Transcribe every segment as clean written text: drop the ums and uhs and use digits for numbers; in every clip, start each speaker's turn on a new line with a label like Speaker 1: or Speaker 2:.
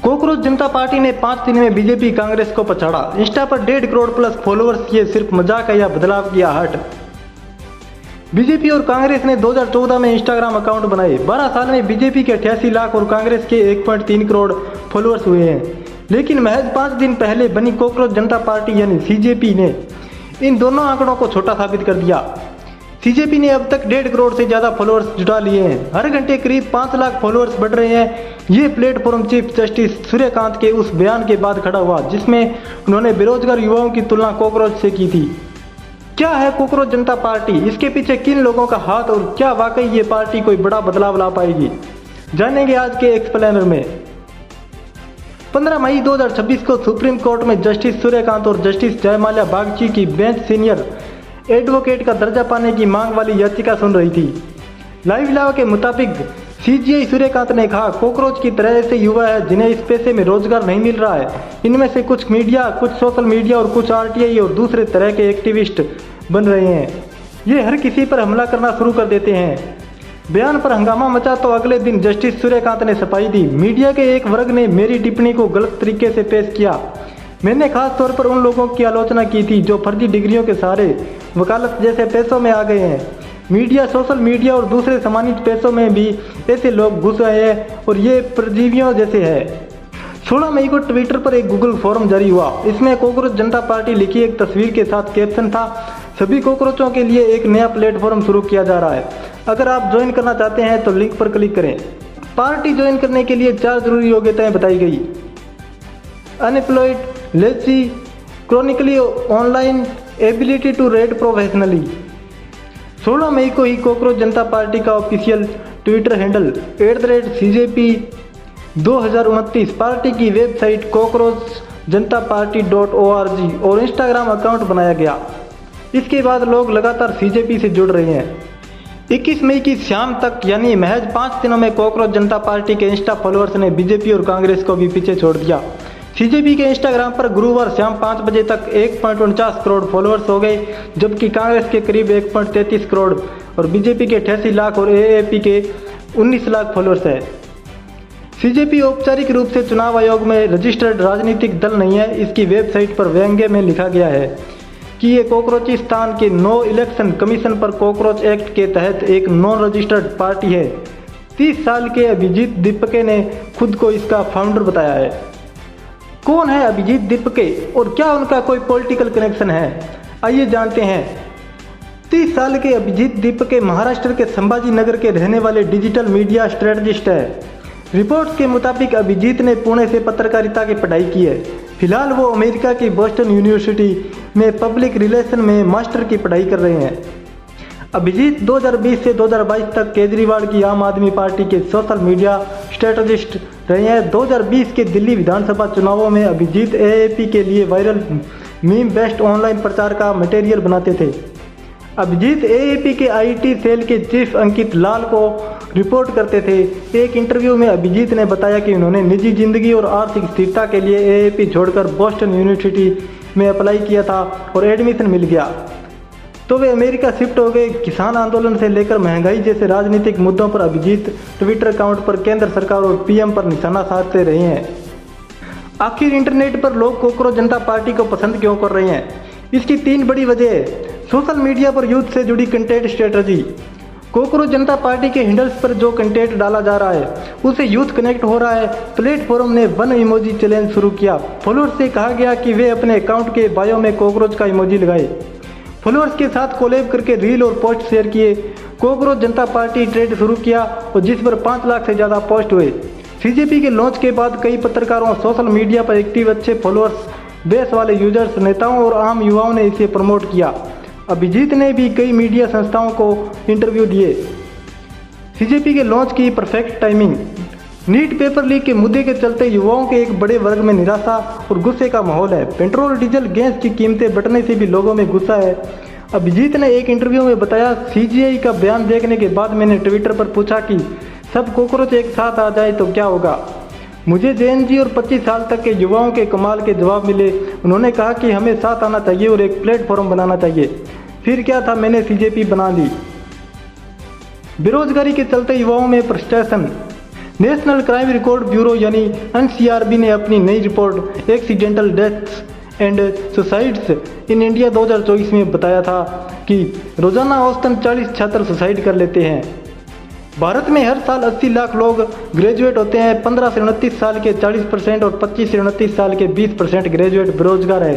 Speaker 1: Cockroach Janta party ने 5 दिन में बीजेपी कांग्रेस को पछाड़ा। इंस्टा पर 1.5 करोड़ प्लस फॉलोअर्स, ये सिर्फ मजाक है या बदलाव की आहट। बीजेपी और कांग्रेस ने 2014 में इंस्टाग्राम अकाउंट बनाए। 12 साल में बीजेपी के 88 लाख और कांग्रेस के 1.3 करोड़ फॉलोअर्स हुए हैं। लेकिन महज 5 दिन पहले बनी कॉकरोच जनता पार्टी यानी सीजेपी ने इन दोनों आंकड़ों को छोटा साबित कर दिया। सीजेपी ने अब तक 1.5 करोड़ से ज़्यादा फॉलोअर्स जुटा लिए हैं। हर घंटे करीब 5 लाख फॉलोअर्स बढ़ रहे हैं। ये प्लेटफॉर्म चीफ जस्टिस सूर्यकांत के उस बयान के बाद खड़ा हुआ जिसमें उन्होंने बेरोजगार युवाओं की तुलना कॉकरोच से की थी। क्या है कॉकरोच जनता पार्टी, इसके पीछे किन लोगों का हाथ और क्या वाकई ये पार्टी कोई बड़ा बदलाव ला पाएगी, जानेंगे आज के एक्सप्लेनर में। 15 मई 2026 को सुप्रीम कोर्ट में जस्टिस सूर्यकांत और जस्टिस जयमाल्या बागची की बेंच सीनियर एडवोकेट का दर्जा पाने की मांग वाली याचिका सुन रही थी। लाइव लॉ के मुताबिक सीजीआई सूर्यकांत ने कहा, कॉकरोच की तरह ऐसे युवा है जिन्हें इस पेशे में रोजगार नहीं मिल रहा है। इनमें से कुछ मीडिया, कुछ सोशल मीडिया और कुछ आरटीआई और दूसरे तरह के एक्टिविस्ट बन रहे हैं। ये हर किसी पर हमला करना शुरू कर देते हैं। बयान पर हंगामा मचा तो अगले दिन जस्टिस सूर्यकांत ने सफाई दी। मीडिया के एक वर्ग ने मेरी टिप्पणी को गलत तरीके से पेश किया। मैंने खास तौर पर उन लोगों की आलोचना की थी जो फर्जी डिग्रियों के सहारे वकालत जैसे पेशों में आ गए हैं। मीडिया, सोशल मीडिया और दूसरे सम्मानित पेशों में भी ऐसे लोग घुस रहे हैं और ये परजीवियों जैसे है। 16 मई को ट्विटर पर एक गूगल फॉर्म जारी हुआ। इसमें कॉकरोच जनता पार्टी लिखी एक तस्वीर के साथ कैप्शन था, सभी कॉकरोचों के लिए एक नया प्लेटफॉर्म शुरू किया जा रहा है। अगर आप ज्वाइन करना चाहते हैं तो लिंक पर क्लिक करें। पार्टी ज्वाइन करने के लिए 4 जरूरी योग्यताएं बताई गई: unemployed, lazy, chronically online, ability to read professionally. 16 मई को ही कॉकरोच जनता पार्टी का official Twitter handle @CJP 2029, party की वेबसाइट cockroachjntaparty.org और इंस्टाग्राम अकाउंट बनाया गया। इसके बाद लोग लगातार सीजेपी से जुड़ रहे हैं। 21 मई की शाम तक यानी महज 5 दिनों में कॉकरोच जनता पार्टी के इंस्टा फॉलोअर्स ने बीजेपी और कांग्रेस को भी पीछे छोड़ दिया। सीजेपी के इंस्टाग्राम पर गुरुवार शाम 5 बजे तक 1.49 करोड़ फॉलोअर्स हो गए, जबकि कांग्रेस के करीब 1.33 करोड़ और बीजेपी के 88 लाख और एएपी के 19 लाख फॉलोअर्स है। सीजेपी औपचारिक रूप से चुनाव आयोग में रजिस्टर्ड राजनीतिक दल नहीं है। इसकी वेबसाइट पर व्यंग्य में लिखा गया है कि ये कॉकरोचिस्तान के नो इलेक्शन कमीशन पर कॉकरोच एक्ट के तहत एक नॉन रजिस्टर्ड पार्टी है। 30 साल के अभिजीत दीपके ने खुद को इसका फाउंडर बताया है। कौन है अभिजीत दीपके और क्या उनका कोई पॉलिटिकल कनेक्शन है, आइए जानते हैं। 30 साल के अभिजीत दीपके महाराष्ट्र के संभाजी नगर के रहने वाले डिजिटल मीडिया स्ट्रेटजिस्ट है। रिपोर्ट्स के मुताबिक अभिजीत ने पुणे से पत्रकारिता की पढ़ाई की है। फिलहाल वो अमेरिका की बोस्टन यूनिवर्सिटी में पब्लिक रिलेशन में मास्टर की पढ़ाई कर रहे हैं। अभिजीत 2020 से 2022 तक केजरीवाल की आम आदमी पार्टी के सोशल मीडिया स्ट्रेटजिस्ट रहे हैं। 2020 के दिल्ली विधानसभा चुनावों में अभिजीत एएपी के लिए वायरल मीम बेस्ड ऑनलाइन प्रचार का मटेरियल बनाते थे। अभिजीत एएपी के आईटी सेल के चीफ अंकित लाल को रिपोर्ट करते थे। एक इंटरव्यू में अभिजीत ने बताया कि उन्होंने निजी जिंदगी और आर्थिक स्थिरता के लिए एएपी छोड़कर बोस्टन यूनिवर्सिटी में अप्लाई किया था और एडमिशन मिल गया तो वे अमेरिका शिफ्ट हो गए। किसान आंदोलन से लेकर महंगाई जैसे राजनीतिक मुद्दों पर अभिजीत ट्विटर अकाउंट पर केंद्र सरकार और पीएम पर निशाना साधते रहे हैं। आखिर इंटरनेट पर लोग कॉकरोच जनता पार्टी को पसंद क्यों कर रहे हैं? इसकी 3 बड़ी वजह है। सोशल मीडिया पर यूथ से जुड़ी content strategy. Cockroach Janta party के हैंडल्स पर जो कंटेंट डाला जा रहा है उससे यूथ कनेक्ट हो रहा है। प्लेटफॉर्म ने 1 इमोजी चैलेंज शुरू किया। फॉलोअर्स से कहा गया कि वे अपने अकाउंट के बायो में कॉकरोच का इमोजी लगाए। फॉलोअर्स के साथ कोलैब करके रील और पोस्ट शेयर किए। कॉकरोच जनता पार्टी ट्रेड शुरू किया और जिस पर 5 लाख से ज़्यादा पोस्ट हुए। सीजेपी के लॉन्च के बाद कई पत्रकारों, सोशल मीडिया पर एक्टिव अच्छे फॉलोअर्स बेस वाले यूजर्स, नेताओं और आम युवाओं ने इसे प्रमोट किया। अभिजीत ने भी कई मीडिया संस्थाओं को इंटरव्यू दिए। सीजेपी के लॉन्च की perfect timing. NEET paper leak के मुद्दे के चलते युवाओं के एक बड़े वर्ग में निराशा और गुस्से का माहौल है। पेट्रोल, डीजल, गैस की कीमतें बढ़ने से भी लोगों में गुस्सा है। अभिजीत ने एक इंटरव्यू में बताया, सीजीआई का बयान देखने के बाद मैंने ट्विटर पर पूछा कि सब कॉकरोच एक साथ आ जाए तो क्या होगा। मुझे जेएनजी और 25 साल तक के युवाओं के कमाल के जवाब मिले। उन्होंने कहा कि हमें साथ आना चाहिए और एक प्लेटफॉर्म बनाना चाहिए। फिर क्या था, मैंने सीजेपी बना ली। बेरोजगारी के चलते युवाओं में frustration. National crime record bureau यानी एनसीआरबी ने अपनी नई report accidental deaths and suicides in India 2024 में बताया था कि रोजाना औसतन 40 छात्र सुसाइड कर लेते हैं। भारत में हर साल 80 लाख लोग ग्रेजुएट होते हैं। 15 से 29 साल के 40% और 25 से 29 साल के 20% ग्रेजुएट बेरोजगार है।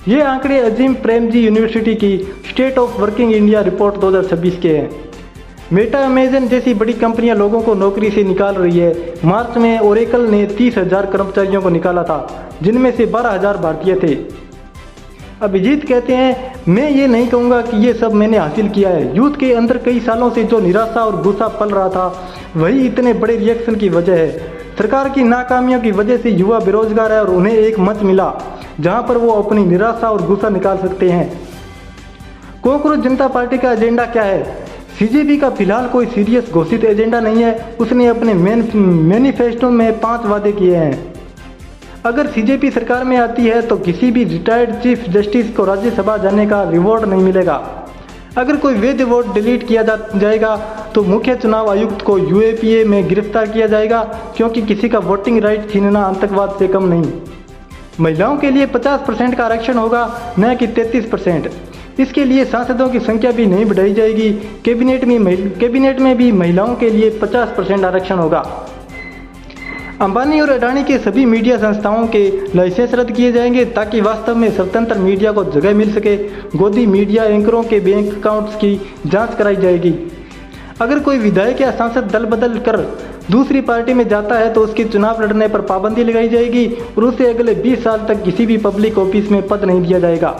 Speaker 1: ये आंकड़े अजीम प्रेमजी यूनिवर्सिटी की state of working India report 2026 के हैं। मेटा, अमेजन जैसी बड़ी कंपनियां लोगों को नौकरी से निकाल रही है। मार्च में ओरेकल ने 30,000 कर्मचारियों को निकाला था, जिनमें से 12,000 भारतीय थे। अभिजीत कहते हैं, मैं ये नहीं कहूँगा कि ये सब मैंने हासिल किया है। यूथ के अंदर कई सालों से जो निराशा और गुस्सा पल रहा था, वही इतने बड़े रिएक्शन की वजह है। सरकार की नाकामियों की वजह से युवा बेरोजगार है और उन्हें एक मंच मिला जहाँ पर वो अपनी निराशा और गुस्सा निकाल सकते हैं। कॉकरोच जनता पार्टी का एजेंडा क्या है? सीजेपी का फिलहाल कोई सीरियस घोषित एजेंडा नहीं है। उसने अपने मैनिफेस्टो में 5 वादे किए हैं। अगर सीजेपी सरकार में आती है तो किसी भी रिटायर्ड चीफ जस्टिस को राज्यसभा जाने का रिवॉर्ड नहीं मिलेगा। अगर कोई वैध वोट डिलीट किया जाएगा तो मुख्य चुनाव आयुक्त को यूएपीए में गिरफ्तार किया जाएगा, क्योंकि किसी का वोटिंग राइट छीनना आतंकवाद से कम नहीं। महिलाओं के लिए 50% का आरक्षण होगा, न कि 33%। इसके लिए सांसदों की संख्या भी नहीं बढ़ाई जाएगी। कैबिनेट में भी महिलाओं के लिए 50% आरक्षण होगा। अंबानी और अडानी के सभी मीडिया संस्थाओं के लाइसेंस रद्द किए जाएंगे ताकि वास्तव में स्वतंत्र मीडिया को जगह मिल सके। गोदी मीडिया एंकरों के बैंक अकाउंट्स की जांच कराई जाएगी। अगर कोई विधायक या सांसद दल बदल कर दूसरी पार्टी में जाता है तो उसके चुनाव लड़ने पर पाबंदी लगाई जाएगी और उसे अगले 20 साल तक किसी भी पब्लिक ऑफिस में पद नहीं दिया जाएगा।